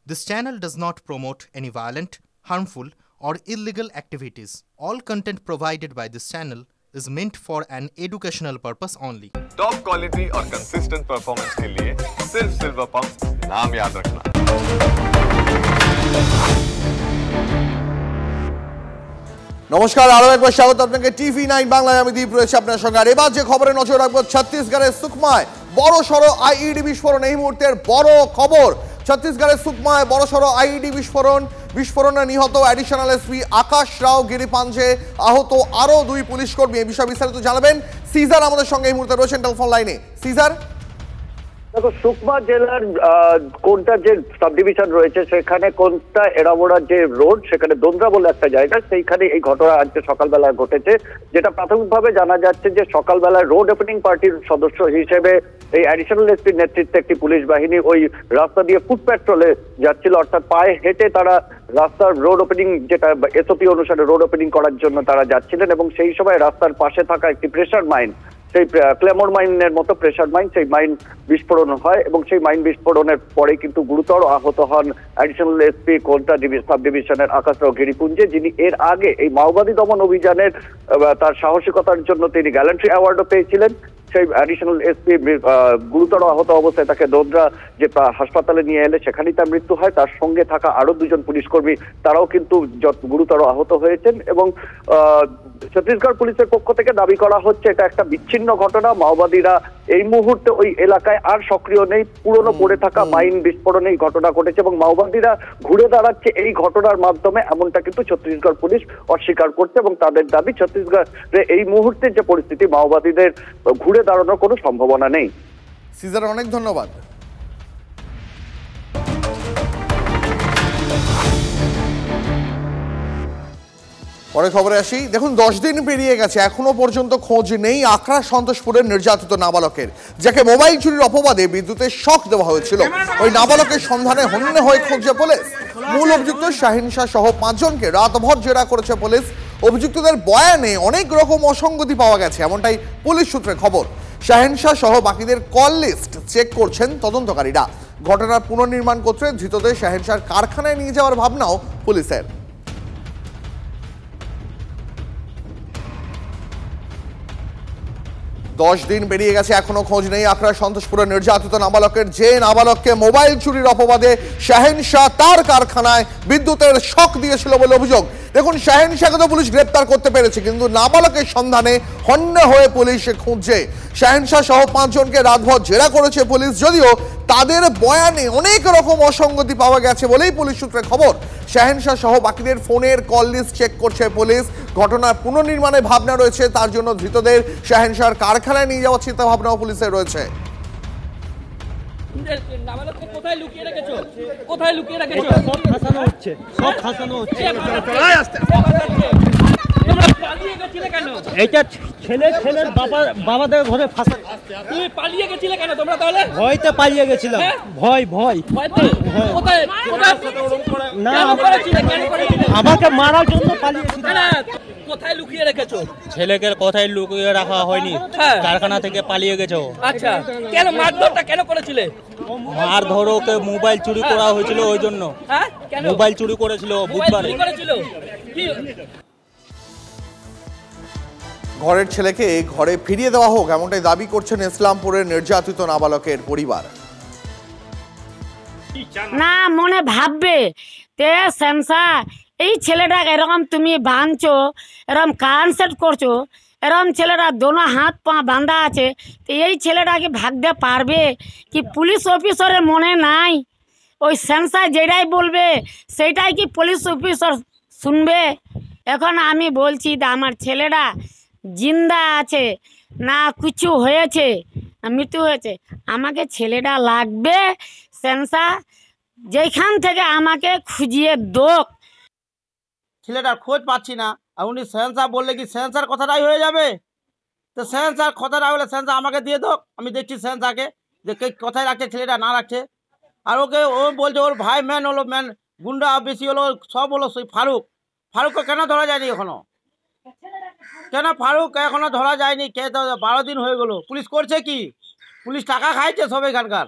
This channel does not promote any violent, harmful, or illegal activities. All content provided by this channel is meant for an educational purpose only. Top quality और consistent performance के लिए सिर्फ silver pump नाम याद रखना। নমস্কার, আরো একবার স্বাগত আপনাকে টিভি9 বাংলায়। আমি দীপ রয়েছে আপনার সঙ্গে। আর এবার যে খবরে নজর রাখবো, ছত্তিশগড়ের সুকমায় বড়সড় আইইডি বিস্ফোরণ। এই মুহূর্তের বড় খবর, ছত্তিশগড়ের সুকমায় বড়সড় আইইডি বিস্ফোরণে নিহত অ্যাডিশনাল এসপি আকাশ রাও গিরিপাঞ্জে, আহত আরো 2 পুলিশ কর্মী। এই বিষয়ে বিস্তারিত জানাবেন সিজার আমাদের সঙ্গে এই মুহূর্তে রয়েছেন টেলিফোন লাইনে। সিজার, দেখো, সুকমা জেলার কোনটা যে সাব ডিভিশন রয়েছে সেখানে কোনটা এরাবোড়া যে রোড, সেখানে দোন্দ্রা বলে একটা জায়গা, সেইখানে এই ঘটনা আজকে সকালবেলা ঘটেছে। যেটা প্রাথমিকভাবে জানা যাচ্ছে যে সকালবেলায় রোড ওপেনিং পার্টির সদস্য হিসেবে এই অ্যাডিশনাল এসপির নেতৃত্বে একটি পুলিশ বাহিনী ওই রাস্তা দিয়ে ফুট প্যাট্রোলে যাচ্ছিল, অর্থাৎ পায়ে হেঁটে তারা রাস্তার রোড ওপেনিং, যেটা এসওপি অনুসারে রোড ওপেনিং করার জন্য তারা যাচ্ছিলেন। এবং সেই সময় রাস্তার পাশে থাকা একটি প্রেসার মাইন, সেই ক্লেমোর মাইনের মতো প্রেসার মাইন, সেই মাইন বিস্ফোরণ হয় এবং সেই মাইন বিস্ফোরণের পরে কিন্তু গুরুতর আহত হন অ্যাডিশনাল এসপি কোলটা সাব ডিভিশনের আকাশ রাও গিরিপুঞ্জে, যিনি এর আগে এই মাওবাদী দমন অভিযানের তার সাহসিকতার জন্য তিনি গ্যালান্ট্রি অ্যাওয়ার্ডও পেয়েছিলেন। সেই অ্যাডিশনাল এসপি গুরুতর আহত অবস্থায় তাকে দোদরা যে হাসপাতালে নিয়ে এলে সেখানেই তার মৃত্যু হয়। তার সঙ্গে থাকা আরো 2 জন পুলিশ কর্মী তারাও কিন্তু গুরুতর আহত হয়েছেন। এবং ছত্তিশগড় পুলিশের পক্ষ থেকে দাবি করা হচ্ছে এটা একটা বিচ্ছিন্ন ঘটনা। মাওবাদীরা এই মুহূর্তে ওই এলাকায় আর সক্রিয় নেই, পুরনো পড়ে থাকা মাইন বিস্ফোরণে এই ঘটনা ঘটেছে এবং মাওবাদীরা ঘুরে দাঁড়াচ্ছে এই ঘটনার মাধ্যমে, এমনটা কিন্তু ছত্তিশগড় পুলিশ অস্বীকার করছে। এবং তাদের দাবি, ছত্তিশগড়ে এই মুহূর্তের যে পরিস্থিতি, মাওবাদীদের ঘুরে দাঁড়ানোর কোনো সম্ভাবনা নেই। সিজার, অনেক ধন্যবাদ। পরে খবরে আসি। দেখুন, 10 দিন পেরিয়ে গেছে, এখনো পর্যন্ত খোঁজ নেই আখড়া সন্তোষপুরের নির্যাতিত নাবালকের, যাকে মোবাইল চুরির অপবাদে বিদ্যুতের শক দেওয়া হয়েছিল। ওই নাবালকের সন্ধানে হন্যে হয়ে খুঁজছে পুলিশ। মূল অভিযুক্ত শাহিন শাহ সহ 5 জনকে রাতভর জেরা করেছে পুলিশ। অভিযুক্তদের বয়ানে অনেক রকম অসঙ্গতি পাওয়া গেছে, এমনটাই পুলিশ সূত্রে খবর। শাহিন শাহ সহ বাকিদের কল লিস্ট চেক করছেন তদন্তকারীরা। ঘটনার পুনর্নির্মাণ করতে ধৃতদের শাহিন শাহর কারখানায় নিয়ে যাওয়ার ভাবনাও পুলিশের। 10 দিন বেরিয়ে গেছে, এখনো খোঁজ নেই আখড়া সন্তোষপুরের নির্যাতিত নাবালকের। যে নাবালককে মোবাইল চুরির অপবাদে শাহিন শাহ তার কারখানায় বিদ্যুতের শক দিয়েছিল বলে অভিযোগ। দেখুন, শাহিন শাহকে তো পুলিশ গ্রেপ্তার করতে পেরেছে, কিন্তু নাবালকের সন্ধানে হন্যে হয়ে পুলিশ খুঁজছে। শাহিন শাহ সহ 5 জনকে রাতভর জেরা করেছে পুলিশ, যদিও তাদের বয়ানে অনেক রকম অসঙ্গতি পাওয়া গেছে বলেই পুলিশ সূত্রে খবর। শাহিন শাহ সহ বাকিদের ফোনের কল লিস্ট চেক করছে পুলিশ। ঘটনার পুনর্নির্মাণের ভাবনা রয়েছে, তার জন্য ধৃতদের শাহিন শাহর কারখানায় নিয়ে যাওয়ার চিন্তা ভাবনাও পুলিশের রয়েছে। কোথায় লুকিয়ে রেখেছো? কোথায় লুকিয়ে রেখেছো? সব ফাঁসানো হচ্ছে, সব ফাঁসানো হচ্ছে। পালিয়ে গেছিলে কেন? এইটা ছেলের বাবাদের ঘরে ফাঁসা। তুমি পালিয়ে গেছিলে কেন তোমরা তাহলে? ভয়তে পালিয়ে গেছিলাম। ভয় ভয়তে। কোথায় না, আমাকে মারার জন্য পালিয়েছিল। কোথায় লুকিয়ে রেখেছো? ছেলেকে কোথায় লুকিয়ে রাখা হয়নি, কারখানা থেকে পালিয়ে গেছে। আচ্ছা, কেন মারধরটা কেন করেছিলে? মারধর, ওকে মোবাইল চুরি করা হয়েছিল, ওই জন্য। মোবাইল চুরি করেছিল বুধবারে। ঘরের ছেলেকে ঘরে ফিরিয়ে দেওয়া হোক, এমনটাই দাবি করছেন ইসলামপুরের নির্যাতিত নাবালকের পরিবার। না, মনে ভাববে তে সেন্সা এই ছেলেটা এরকম তুমি বাঁধছো, এরকম কান সেট করছো, এরকম ছেলেটা দোনো হাত পা বাঁধা আছে, তো এই ছেলেটাকে ভাগতে পারবে কি? পুলিশ অফিসারের মনে নাই? ওই সেন্সা যেটাই বলবে সেইটাই কি পুলিশ অফিসার শুনবে? এখন আমি বলছি আমার ছেলেটা জিন্দা আছে না কিছু হয়েছে, মৃত্যু হয়েছে, আমাকে ছেলেটা লাগবে। সেন্সা যেখান থেকে আমাকে খুঁজিয়ে দোক। ছেলেটার খোঁজ পাচ্ছি না, আর উনি সেন্সার বললে কি সেন্সার কথাটাই হয়ে যাবে? তো সেন্সার কথাটা হলে সেন্সার আমাকে দিয়ে দোক, আমি দেখছি সেন্সারকে যে কোথায় রাখছে ছেলেটা না রাখছে। আর ওকে ও বলছে ওর ভাই ম্যান হলো, ম্যান গুন্ডা বেশি হলো, সব হলো সেই ফারুককে কেন ধরা যায়নি এখনো? কেন ফারুক এখনো ধরা যায়নি? কে তো 12 দিন হয়ে গেল। পুলিশ করছে কি? পুলিশ টাকা খাইছে সব এখানকার।